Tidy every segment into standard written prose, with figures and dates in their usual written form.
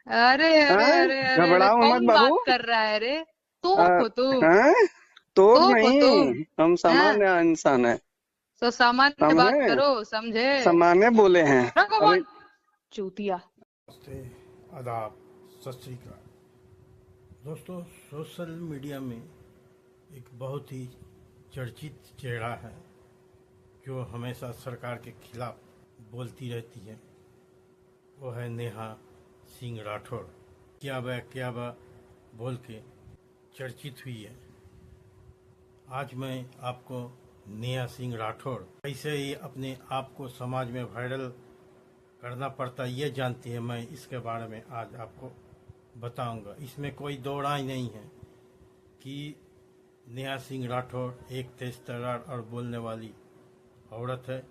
अरे अरे हाँ, अरे अरे अरे घबराओ मत कौन बाबू। बात कर रहा है रे? आ, तोप हो तुम? हाँ, तोप तोप हो तुम? नहीं, हम हैं? सामान्य इंसान है। तो सामान्य बात समझे? करो, समझे? सामान्य बोले हैं। रखो अभी फोन। चूतिया। नमस्ते, आदाब, सत श्री अकाल। दोस्तों, सोशल मीडिया में एक बहुत ही चर्चित चेहरा है जो हमेशा सरकार के खिलाफ बोलती रहती है। वो है नेहा सिंह राठौर। क्या बा बोल के चर्चित हुई है। आज मैं आपको नेहा सिंह राठौर कैसे ही अपने आप को समाज में वायरल करना पड़ता ये जानती है, मैं इसके बारे में आज आपको बताऊंगा। इसमें कोई दो राय नहीं है कि नेहा सिंह राठौर एक तेज तर्रार और बोलने वाली औरत है,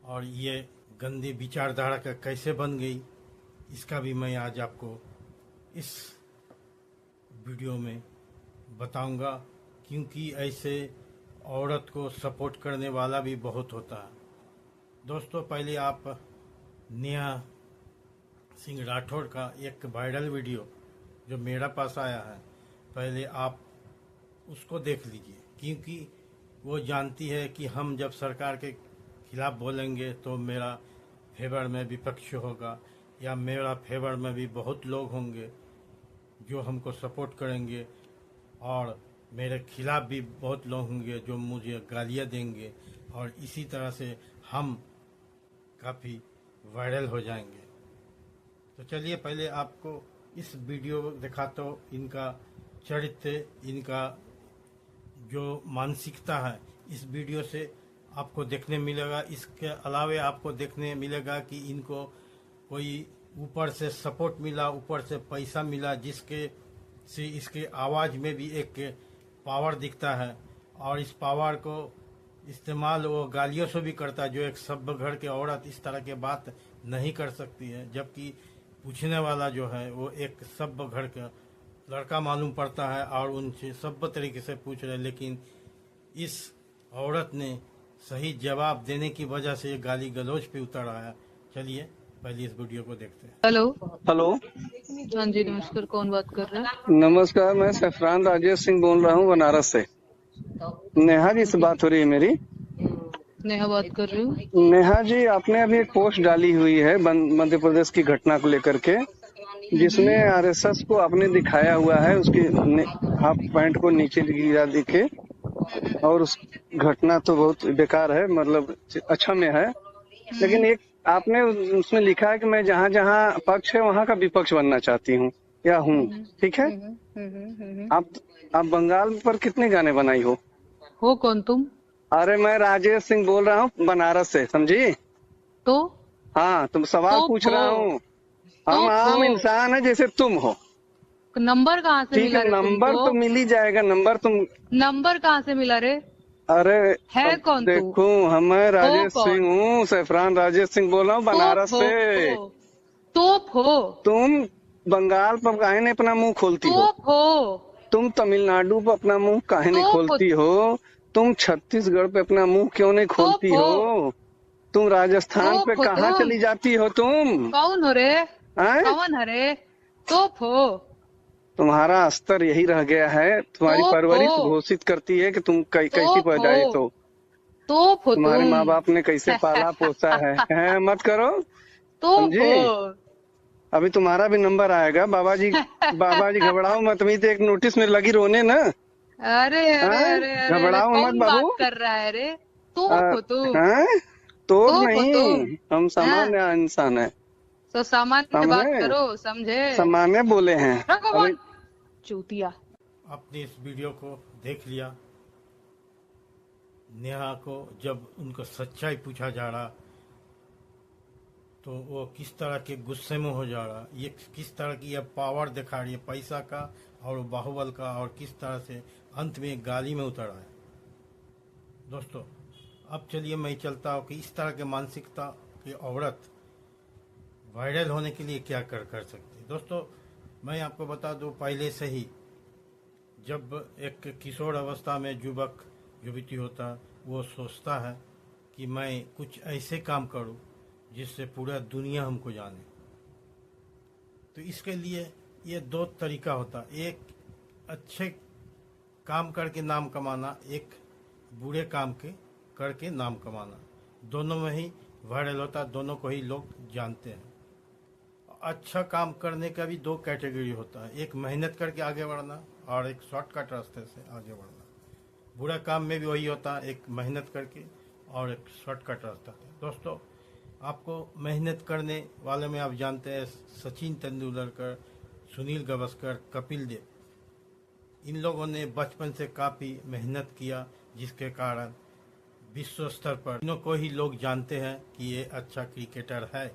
और ये गंदी विचारधारा का कैसे बन गई इसका भी मैं आज आपको इस वीडियो में बताऊंगा, क्योंकि ऐसे औरत को सपोर्ट करने वाला भी बहुत होता है। दोस्तों, पहले आप नेहा सिंह राठौर का एक वायरल वीडियो जो मेरा पास आया है, पहले आप उसको देख लीजिए, क्योंकि वो जानती है कि हम जब सरकार के खिलाफ बोलेंगे तो मेरा फेवर में विपक्ष होगा, या मेरा फेवर में भी बहुत लोग होंगे जो हमको सपोर्ट करेंगे, और मेरे खिलाफ भी बहुत लोग होंगे जो मुझे गालियाँ देंगे, और इसी तरह से हम काफ़ी वायरल हो जाएंगे। तो चलिए पहले आपको इस वीडियो दिखाता हूँ। इनका चरित्र, इनका जो मानसिकता है इस वीडियो से आपको देखने मिलेगा। इसके अलावा आपको देखने मिलेगा कि इनको कोई ऊपर से सपोर्ट मिला, ऊपर से पैसा मिला, जिसके से इसके आवाज़ में भी एक पावर दिखता है, और इस पावर को इस्तेमाल वो गालियों से भी करता है, जो एक सभ्य घर के औरत इस तरह के बात नहीं कर सकती है। जबकि पूछने वाला जो है वो एक सभ्य घर का लड़का मालूम पड़ता है और उनसे सभ्य तरीके से पूछ रहे, लेकिन इस औरत ने सही जवाब देने की वजह से गाली गलौज पे उतर आया। चलिए पहले इस वीडियो को देखते हैं। हेलो। हेलो। हाँ जी, नमस्कार। कौन बात कर रहा है? नमस्कार, मैं सैफरान राजेश सिंह बोल रहा हूँ बनारस से। नेहा जी से बात हो रही है मेरी? नेहा बात कर रही हूँ। नेहा जी, आपने अभी एक पोस्ट डाली हुई है मध्य प्रदेश की घटना को लेकर के, जिसमें आरएसएस को आपने दिखाया हुआ है, उसके हाफ पैंट को नीचे गिरा दिखे, और उस घटना तो बहुत बेकार है, मतलब अच्छा में है। लेकिन एक आपने उसमें लिखा है कि मैं जहाँ जहाँ पक्ष है वहाँ का विपक्ष बनना चाहती हूँ या हूँ। ठीक है। आप आप बंगाल पर कितने गाने बनाई हो कौन तुम? अरे मैं राजेश सिंह बोल रहा हूँ बनारस से, समझी? तो हाँ, तुम सवाल तोप पूछ हो। रहा हूँ। हम तोप हो। आम इंसान है जैसे तुम हो। नंबर कहाँ से ठीक है, मिला रे नंबर तुमको? तो मिल ही जाएगा, नंबर तुम। नंबर कहाँ से मिला रे? अरे है अब कौन तू? देखो, हम मैं हो राजेश सिंह कौन? हूँ, सैफरान राजेश सिंह बोल रहा हूँ तोप बनारस हो। से। तोप हो। तुम बंगाल पर काहे नहीं अपना मुंह खोलती हो? तोप हो। तुम तमिलनाडु पर अपना मुंह काहे नहीं तोप हो। खोलती हो? तुम छत्तीसगढ़ पे अपना मुंह क्यों नहीं तोप खोलती हो। हो? तुम राजस्थान पे तोप हो कहाँ तुम। चली जाती हो तुम? कौन हो रे? हैं? कौन है रे? तोप हो। तुम्हारा स्तर यही रह गया है, तुम्हारी तोप हो। परवरिश घोषित करती है कि तुम कैसी तोप हो। पैदाइश हो। तोप हो तुम्हारे तुम। माँ बाप ने कैसे पाला पोसा है, हैं? मत करो। तोप समझी? हो। अभी तुम्हारा भी नंबर आएगा, बाबा जी। बाबा जी घबराओ मत, तुम्हें तो एक नोटिस में लगी रोने ना। अरे अरे हैं? अरे अरे अरे घबराओ मत कौन बाबू। बात कर रहा है रे? आ, तोप हो तुम? हैं? तोप तोप हो तुम? नहीं, हम हैं? सामान्य इंसान है। तो सामान्य बात समझे? करो, समझे? सामान्य बोले हैं। रखो अभी फोन। चूतिया। आपने इस वीडियो को देख लिया। नेहा को जब उनको सच्चाई पूछा जा रहा तो वो किस तरह के गुस्से में हो जा रहा, ये किस तरह की यह पावर दिखा रही है, पैसा का और बाहुबल का, और किस तरह से अंत में गाली में उतर आया। दोस्तों, अब चलिए मैं चलता हूँ कि इस तरह के मानसिकता की औरत वायरल होने के लिए क्या कर सकती है। दोस्तों, मैं आपको बता दूं, पहले से ही जब एक किशोर अवस्था में युवक युवती होता है, वो सोचता है कि मैं कुछ ऐसे काम करूं जिससे पूरा दुनिया हमको जाने। तो इसके लिए ये दो तरीका होता, एक अच्छे काम करके नाम कमाना, एक बुरे काम के करके नाम कमाना। दोनों में ही वायरल होता, दोनों को ही लोग जानते हैं। अच्छा काम करने का भी दो कैटेगरी होता है, एक मेहनत करके आगे बढ़ना और एक शॉर्टकट रास्ते से आगे बढ़ना। बुरा काम में भी वही होता है, एक मेहनत करके और एक शॉर्टकट रास्ता है। दोस्तों, आपको मेहनत करने वाले में आप जानते हैं सचिन तेंदुलकर, सुनील गावस्कर, कपिल देव, इन लोगों ने बचपन से काफ़ी मेहनत किया, जिसके कारण विश्व स्तर पर इन्हों को ही लोग जानते हैं कि ये अच्छा क्रिकेटर है।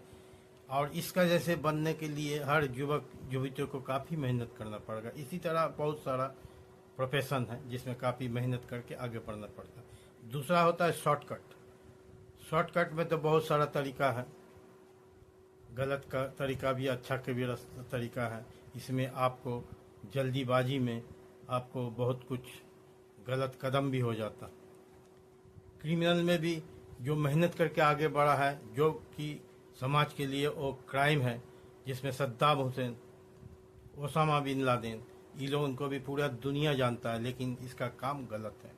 और इसका जैसे बनने के लिए हर युवक युवतियों को काफ़ी मेहनत करना पड़ेगा। इसी तरह बहुत सारा प्रोफेशन है जिसमें काफ़ी मेहनत करके आगे बढ़ना पड़ता है। दूसरा होता है शॉर्टकट। शॉर्टकट में तो बहुत सारा तरीका है, गलत का तरीका भी, अच्छा के भी तरीका है। इसमें आपको जल्दीबाजी में आपको बहुत कुछ गलत कदम भी हो जाता। क्रिमिनल में भी जो मेहनत करके आगे बढ़ा है, जो कि समाज के लिए वो क्राइम है, जिसमें Saddam Hussein, Osama bin Laden, ये लोग उनको भी पूरा दुनिया जानता है, लेकिन इसका काम गलत है।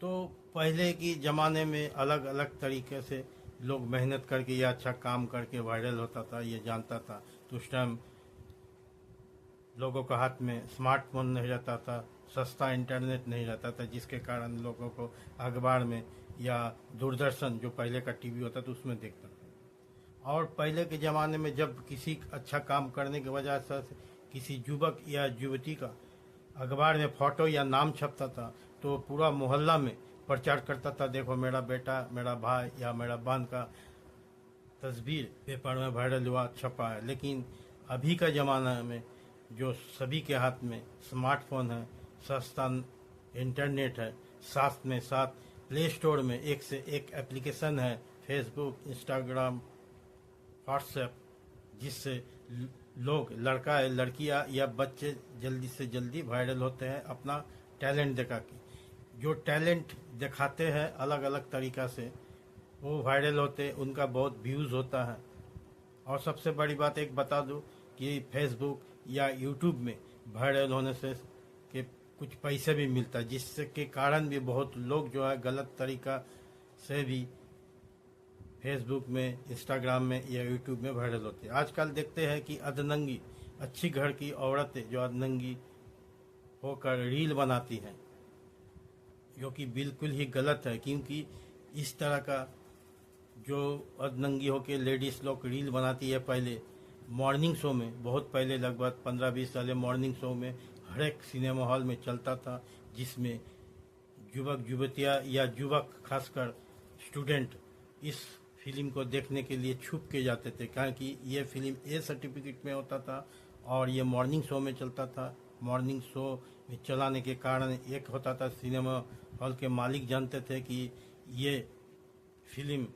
तो पहले की ज़माने में अलग अलग तरीके से लोग मेहनत करके या अच्छा काम करके वायरल होता था, ये जानता था। तो उस टाइम लोगों के हाथ में स्मार्टफोन नहीं रहता था, सस्ता इंटरनेट नहीं रहता था, जिसके कारण लोगों को अखबार में या दूरदर्शन जो पहले का टीवी होता था उसमें देखता था। और पहले के ज़माने में जब किसी अच्छा काम करने की वजह से किसी युवक या युवती का अखबार में फोटो या नाम छपता था, तो पूरा मोहल्ला में प्रचार करता था, देखो मेरा बेटा, मेरा भाई या मेरा बहन का तस्वीर पेपर में वायरल हुआ, छपा है। लेकिन अभी का ज़माना में जो सभी के हाथ में स्मार्टफोन है, सस्ता इंटरनेट है, साथ में साथ प्ले स्टोर में एक से एक एप्लीकेशन है, फेसबुक, इंस्टाग्राम, व्हाट्सएप, जिससे लोग, लड़का है लड़कियां या बच्चे जल्दी से जल्दी वायरल होते हैं अपना टैलेंट दिखा के। जो टैलेंट दिखाते हैं अलग अलग तरीक़ा से वो वायरल होते, उनका बहुत व्यूज़ होता है। और सबसे बड़ी बात एक बता दूं कि फेसबुक या यूट्यूब में वायरल होने से के कुछ पैसे भी मिलता है, जिससे के कारण भी बहुत लोग जो है गलत तरीका से भी फेसबुक में, इंस्टाग्राम में या यूट्यूब में वायरल होते हैं। आजकल देखते हैं कि अर्धनंगी, अच्छी घर की औरतें जो अर्धनंगी होकर रील बनाती हैं, जो कि बिल्कुल ही गलत है। क्योंकि इस तरह का जो अर्धनंगी होकर लेडीज़ लोग रील बनाती है, पहले मॉर्निंग शो में, बहुत पहले लगभग 15-20 साल मॉर्निंग शो में हर एक सिनेमा हॉल में चलता था, जिसमें युवक युवतियाँ या युवक खासकर स्टूडेंट इस फिल्म को देखने के लिए छुप के जाते थे, क्योंकि ये फिल्म ए सर्टिफिकेट में होता था और ये मॉर्निंग शो में चलता था। मॉर्निंग शो में चलाने के कारण एक होता था, सिनेमा हॉल के मालिक जानते थे कि ये फिल्म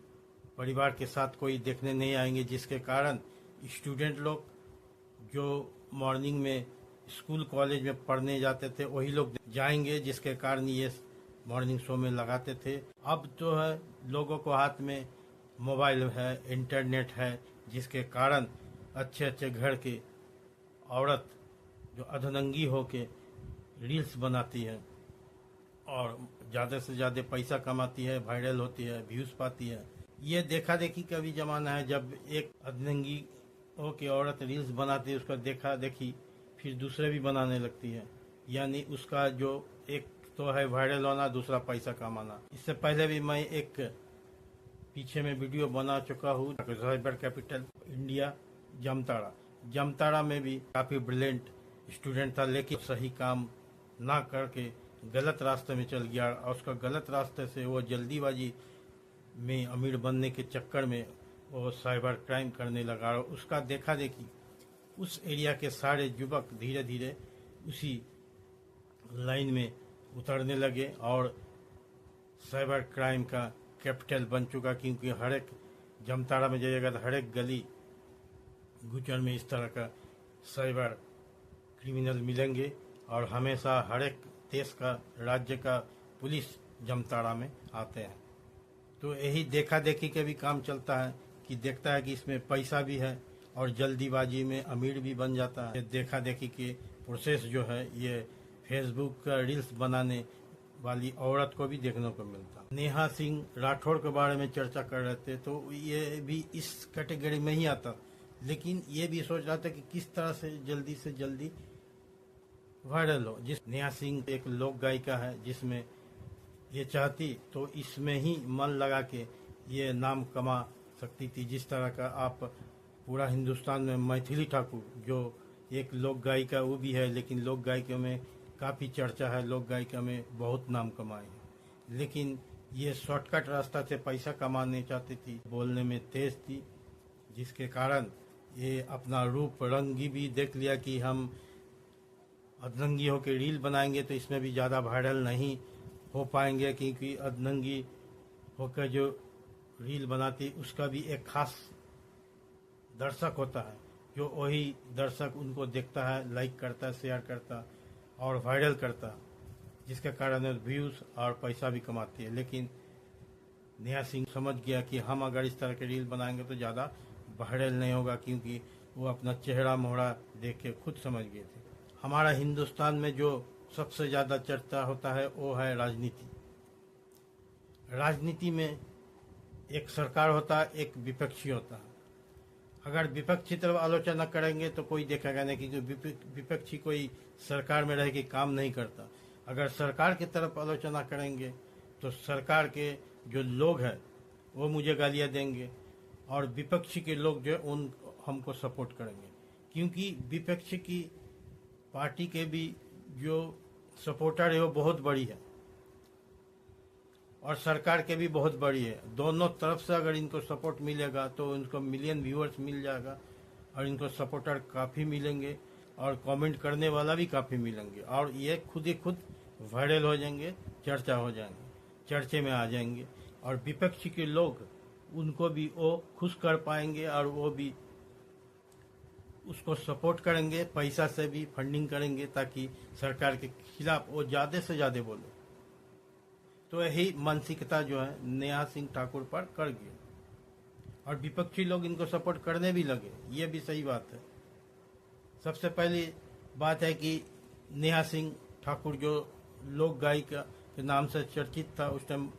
परिवार के साथ कोई देखने नहीं आएंगे, जिसके कारण स्टूडेंट लोग जो मॉर्निंग में स्कूल कॉलेज में पढ़ने जाते थे वही लोग जाएंगे, जिसके कारण ये मॉर्निंग शो में लगाते थे। अब तो है लोगों को हाथ में मोबाइल है, इंटरनेट है, जिसके कारण अच्छे अच्छे घर की औरत जो अधनंगी होके रील्स बनाती है और ज़्यादा से ज़्यादा पैसा कमाती है, वायरल होती है, व्यूज़ पाती है। ये देखा देखी का भी ज़माना है, जब एक अधनंगी होके औरत रील्स बनाती है, उसका देखा देखी फिर दूसरे भी बनाने लगती है। यानी उसका जो एक तो है वायरल होना, दूसरा पैसा कमाना। इससे पहले भी मैं एक पीछे में वीडियो बना चुका हूँ, साइबर कैपिटल इंडिया जामताड़ा में भी काफ़ी ब्रिलियंट स्टूडेंट था, लेकिन सही काम ना करके गलत रास्ते में चल गया और उसका गलत रास्ते से वो जल्दीबाजी में अमीर बनने के चक्कर में वो साइबर क्राइम करने लगा। और उसका देखा देखी उस एरिया के सारे युवक धीरे धीरे उसी लाइन में उतरने लगे और साइबर क्राइम का कैपिटल बन चुका। क्योंकि हर एक जामताड़ा में जाइएगा तो हर एक गली गुजर में इस तरह का साइबर क्रिमिनल मिलेंगे और हमेशा हर एक देश का, राज्य का पुलिस जामताड़ा में आते हैं। तो यही देखा देखी के भी काम चलता है कि देखता है कि इसमें पैसा भी है और जल्दीबाजी में अमीर भी बन जाता है। देखा देखी के प्रोसेस जो है ये फेसबुक का रील्स बनाने वाली औरत को भी देखने को मिलता। नेहा सिंह राठौड़ के बारे में चर्चा कर रहे थे तो ये भी इस कैटेगरी में ही आता, लेकिन ये भी सोच रहा था कि किस तरह से जल्दी वायरल हो। जिस नेहा सिंह एक लोक गायिका है, जिसमें ये चाहती तो इसमें ही मन लगा के ये नाम कमा सकती थी। जिस तरह का आप पूरा हिंदुस्तान में मैथिली ठाकुर जो एक लोक गायिका वो भी है, लेकिन लोक गायिका में काफ़ी चर्चा है, लोक गायिका में बहुत नाम कमाए हैं, लेकिन ये शॉर्टकट रास्ता से पैसा कमाने चाहती थी। बोलने में तेज थी, जिसके कारण ये अपना रूप रंगी भी देख लिया कि हम अधनंगी होकर रील बनाएंगे तो इसमें भी ज़्यादा वायरल नहीं हो पाएंगे, क्योंकि अधनंगी होकर जो रील बनाती उसका भी एक खास दर्शक होता है, जो वही दर्शक उनको देखता है, लाइक करता है, शेयर करता और वायरल करता, जिसके कारण व्यूज़ और पैसा भी कमाती है। लेकिन नेहा सिंह समझ गया कि हम अगर इस तरह के रील बनाएंगे तो ज़्यादा वायरल नहीं होगा, क्योंकि वो अपना चेहरा मोहरा देख के खुद समझ गए थे। हमारा हिंदुस्तान में जो सबसे ज़्यादा चर्चा होता है वो है राजनीति। राजनीति में एक सरकार होता है, एक विपक्षी होता है। अगर विपक्षी तरफ आलोचना करेंगे तो कोई देखेगा नहीं, क्योंकि विपक्षी कोई सरकार में रह के काम नहीं करता। अगर सरकार की तरफ आलोचना करेंगे तो सरकार के जो लोग हैं वो मुझे गालियाँ देंगे, और विपक्षी के लोग जो उन हमको सपोर्ट करेंगे, क्योंकि विपक्षी की पार्टी के भी जो सपोर्टर है वो बहुत बड़ी है और सरकार के भी बहुत बड़ी है। दोनों तरफ से अगर इनको सपोर्ट मिलेगा तो इनको मिलियन व्यूअर्स मिल जाएगा और इनको सपोर्टर काफ़ी मिलेंगे और कमेंट करने वाला भी काफ़ी मिलेंगे, और ये खुद ही खुद वायरल हो जाएंगे, चर्चा हो जाएंगे, चर्चे में आ जाएंगे, और विपक्षी के लोग उनको भी वो खुश कर पाएंगे और वो भी उसको सपोर्ट करेंगे, पैसा से भी फंडिंग करेंगे ताकि सरकार के खिलाफ वो ज़्यादा से ज़्यादा बोले। तो यही मानसिकता जो है नेहा सिंह ठाकुर पर कर गया, और विपक्षी लोग इनको सपोर्ट करने भी लगे। ये भी सही बात है। सबसे पहली बात है कि नेहा सिंह ठाकुर जो लोक गायिका के नाम से चर्चित था, उस टाइम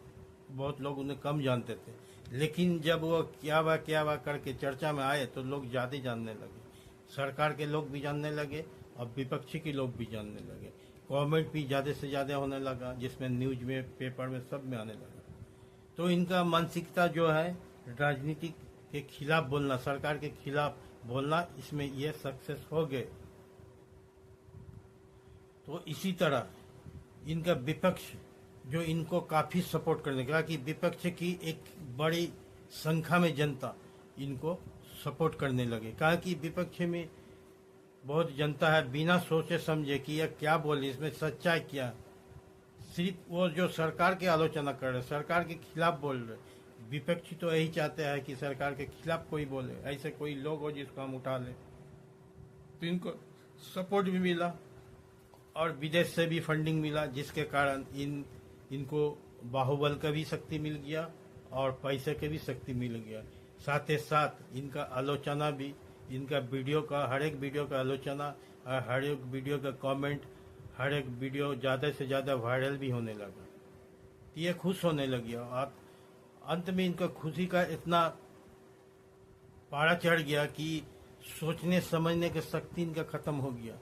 बहुत लोग उन्हें कम जानते थे, लेकिन जब वो क्या वा करके चर्चा में आए तो लोग ज़्यादा जानने लगे। सरकार के लोग भी जानने लगे और विपक्षी के लोग भी जानने लगे। कमेंट भी ज़्यादा से ज़्यादा होने लगा, जिसमें न्यूज में, पेपर में, सब में आने लगा। तो इनका मानसिकता जो है राजनीति के खिलाफ बोलना, सरकार के खिलाफ बोलना, इसमें ये सक्सेस हो गए। तो इसी तरह इनका विपक्ष जो इनको काफ़ी सपोर्ट करने लगा, कि विपक्ष की एक बड़ी संख्या में जनता इनको सपोर्ट करने लगे। कहा कि विपक्ष में बहुत जनता है, बिना सोचे समझे कि यह क्या बोले, इसमें सच्चाई क्या है, सिर्फ वो जो सरकार की आलोचना कर रहे, सरकार के खिलाफ बोल रहे। विपक्षी तो यही चाहते हैं कि सरकार के खिलाफ कोई बोले, ऐसे कोई लोग हो जिसको हम उठा ले। तो इनको सपोर्ट भी मिला और विदेश से भी फंडिंग मिला, जिसके कारण इनको बाहुबल का भी शक्ति मिल गया और पैसे के भी शक्ति मिल गया। साथ ही साथ इनका आलोचना भी, इनका वीडियो का, हर एक वीडियो का आलोचना और हर एक वीडियो का कमेंट, हर एक वीडियो ज़्यादा से ज़्यादा वायरल भी होने लगा। ये खुश होने लगी और अंत में इनका खुशी का इतना पारा चढ़ गया कि सोचने समझने की शक्ति इनका ख़त्म हो गया।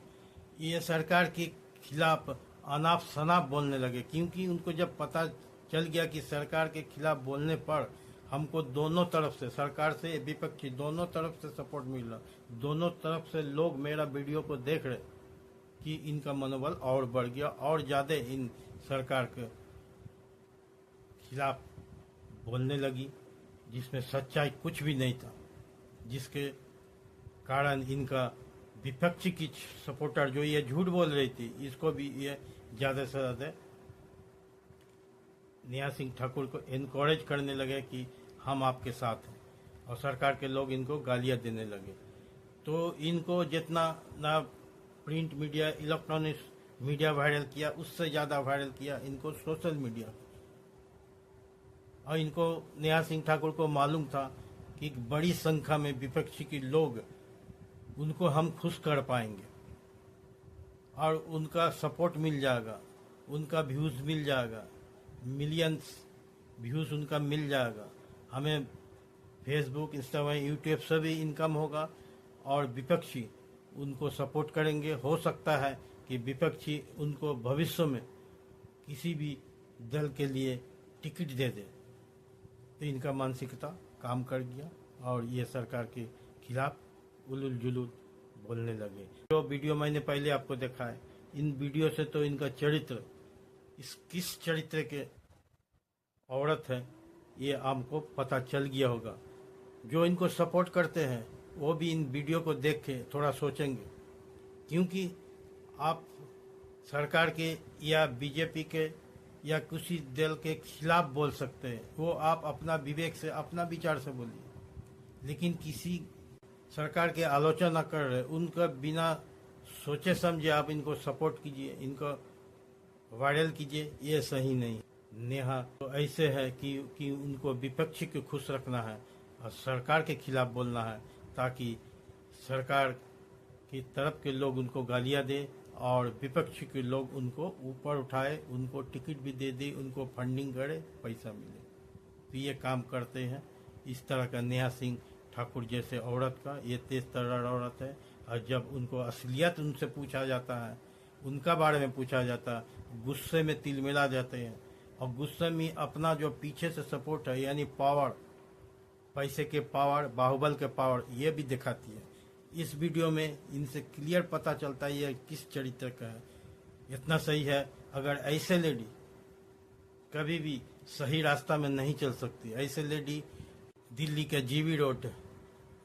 ये सरकार के खिलाफ अनाप शनाप बोलने लगे, क्योंकि उनको जब पता चल गया कि सरकार के खिलाफ बोलने पर हमको दोनों तरफ से, सरकार से विपक्षी दोनों तरफ से सपोर्ट मिल रहा, दोनों तरफ से लोग मेरा वीडियो को देख रहे, कि इनका मनोबल और बढ़ गया और ज़्यादा इन सरकार के खिलाफ बोलने लगी, जिसमें सच्चाई कुछ भी नहीं था, जिसके कारण इनका विपक्षी की सपोर्टर जो ये झूठ बोल रही थी, इसको भी ये ज़्यादा से ज़्यादा नेहा सिंह ठाकुर को इनकरेज करने लगे कि हम आपके साथ हैं, और सरकार के लोग इनको गालियां देने लगे। तो इनको जितना ना print media, electronic media viral किया, उससे ज़्यादा वायरल किया इनको सोशल मीडिया। और इनको नेहा सिंह ठाकुर को मालूम था कि बड़ी संख्या में विपक्षी के लोग उनको हम खुश कर पाएंगे और उनका सपोर्ट मिल जाएगा, उनका व्यूज़ मिल जाएगा, मिलियंस व्यूज़ उनका मिल जाएगा, हमें फेसबुक, इंस्टाग्राम, यूट्यूब से भी इनकम होगा और विपक्षी उनको सपोर्ट करेंगे। हो सकता है कि विपक्षी उनको भविष्य में किसी भी दल के लिए टिकट दे दे। तो इनका मानसिकता काम कर गया और ये सरकार के खिलाफ उलुल जुलुल बोलने लगे। जो वीडियो मैंने पहले आपको दिखाया, इन वीडियो से तो इनका चरित्र, इस किस चरित्र के औरत है ये आपको पता चल गया होगा। जो इनको सपोर्ट करते हैं वो भी इन वीडियो को देख के थोड़ा सोचेंगे, क्योंकि आप सरकार के या बीजेपी के या किसी दल के खिलाफ बोल सकते हैं, वो आप अपना विवेक से, अपना विचार से बोलिए, लेकिन किसी सरकार के आलोचना कर रहे उनका बिना सोचे समझे आप इनको सपोर्ट कीजिए, इनको वायरल कीजिए, ये सही नहीं। नेहा तो ऐसे है कि उनको विपक्षी को खुश रखना है और सरकार के खिलाफ बोलना है, ताकि सरकार की तरफ के लोग उनको गालियां दे और विपक्षी के लोग उनको ऊपर उठाए, उनको टिकट भी दे दे, उनको फंडिंग करे, पैसा मिले। तो ये काम करते हैं। इस तरह का नेहा सिंह ठाकुर जैसे औरत का, ये तेज तर्रार औरत है, और जब उनको असलियत उनसे पूछा जाता है, उनका बारे में पूछा जाता है, गुस्से में तिलमिला जाते हैं और गुस्से में अपना जो पीछे से सपोर्ट है, यानी पावर, पैसे के पावर, बाहुबल के पावर, ये भी दिखाती है। इस वीडियो में इनसे क्लियर पता चलता है ये किस चरित्र का है। इतना सही है, अगर ऐसे लेडी कभी भी सही रास्ता में नहीं चल सकती, ऐसे लेडी दिल्ली के जीवी रोड,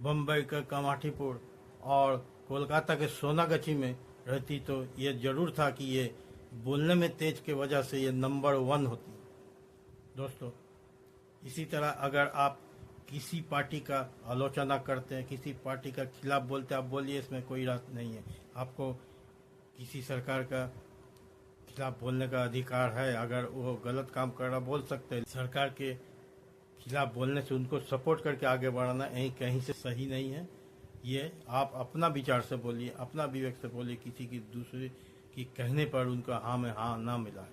बम्बई के कामाठीपुर और कोलकाता के सोनागछी में रहती तो ये जरूर था कि ये बोलने में तेज के वजह से ये नंबर 1 होती। दोस्तों, इसी तरह अगर आप किसी पार्टी का आलोचना करते हैं, किसी पार्टी का खिलाफ बोलते हैं, आप बोलिए, इसमें कोई रात नहीं है। आपको किसी सरकार का खिलाफ बोलने का अधिकार है, अगर वो गलत काम कर रहा बोल सकते हैं। सरकार के खिलाफ बोलने से उनको सपोर्ट करके आगे बढ़ाना कहीं से सही नहीं है। ये आप अपना विचार से बोलिए, अपना विवेक से बोलिए, किसी की दूसरे की कहने पर उनका हाँ में हाँ ना मिलाए।